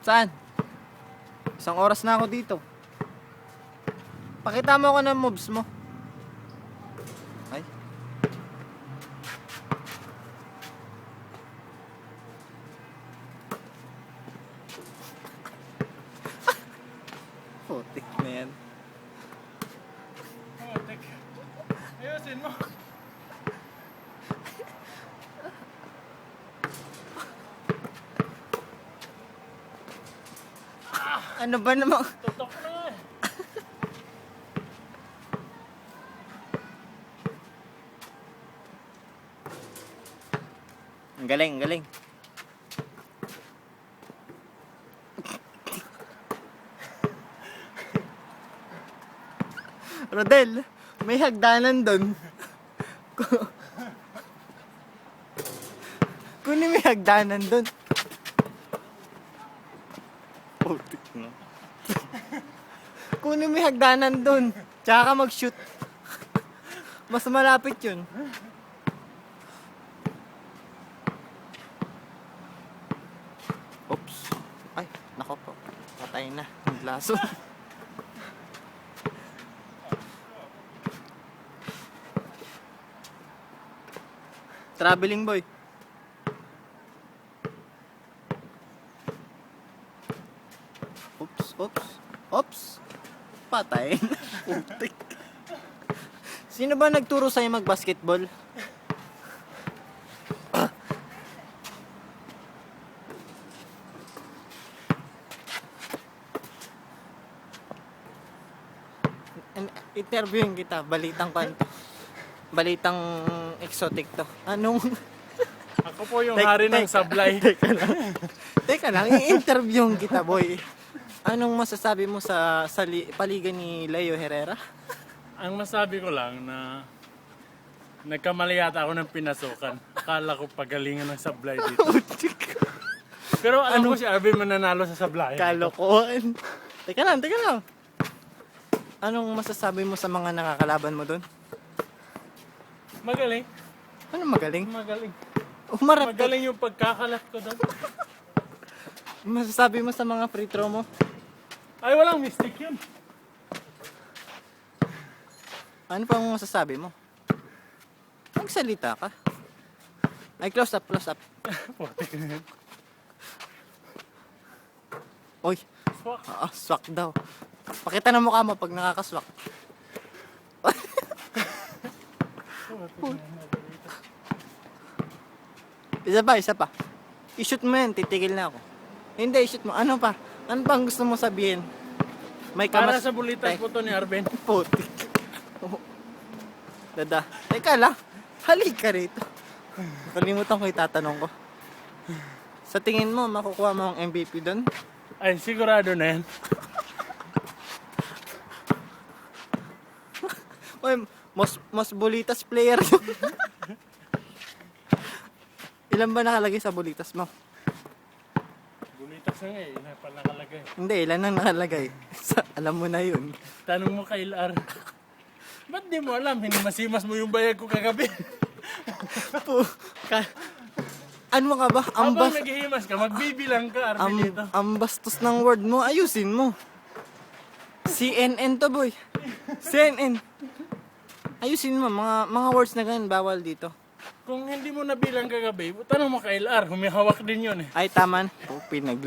Saan? Isang oras na ako dito. Pakita mo ako ng moves mo. Ay. Putik na yan. Putik. Ayusin mo. Ano ba namang... Tutok na nga eh. Ang galing, ang galing. Rodel, may hagdanan doon. Kunin may hagdanan doon. Putik na. Kunin may hagdanan doon. Tsaka ka mag-shoot. Mas malapit yun. Oops. Ay, nako po. Patay na. Ang laso. Traveling boy. Oops, oops. Oops. Patay na. Putik. Sino ba nagturo sa'yo mag-basketball? Interviewin kita, balitang kwento. Balitang exotic to. Anong... Ako po yung hari ng sablay. Teka lang, i-interviewin kita, boy. Anong masasabi mo sa paligan ni Leo Herrera? Ang masabi ko lang na nagkamali yata ako ng pinasukan. Akala ko pagalingan ng sablay dito. Pero alam ko si Arvin mananalo sa sablay. Kalokohan. Teka lang. Anong masasabi mo sa mga nakakalaban mo doon? Magaling. Anong magaling? Magaling. Umarap ka. Magaling yung pagkakalat ko doon. Masasabi mo sa mga free throw mo? Ay, walang mistake yun. Ano pang masasabi mo? Magsalita ka. Ay, close up. Putik na yun. Oy, Swak. swak daw. Pakita na mukha mo pag nakakaswak. Isa pa. I-shoot mo yan, titigil na ako. Hindi, i-shoot mo. Ano pa? Ano pang gusto mo sabihin? May Para sa bulitas po to ni Arvin. Putik. Dada. Teka lang. Halika rito. Kalimutan ko itatanong ko. Sa tingin mo, makukuha mo ang MVP doon? Ay, sigurado na yan. Oy, mas bulitas player yun. Ilan ba nakalagay sa bulitas mo? Bulitas na nga eh. Pala nakalagay. Hindi, ilan ang nakalagay? Alam mo na yun. Tanong mo kay LR. Ba't di mo alam? Hinimasimas mo yung bayag ko kagabi. Ano ka ba? Habang naghihimas ka, magbibilang ka, Arvin, dito. Ang bastos ng word mo, ayusin mo. CNN to, boy. CNN. Ayusin mo, mga words na ganyan, bawal dito. Kung hindi mo nabilang kagabi, tanong mo kay LR, humihawak din yun eh. Ay, taman. Pinag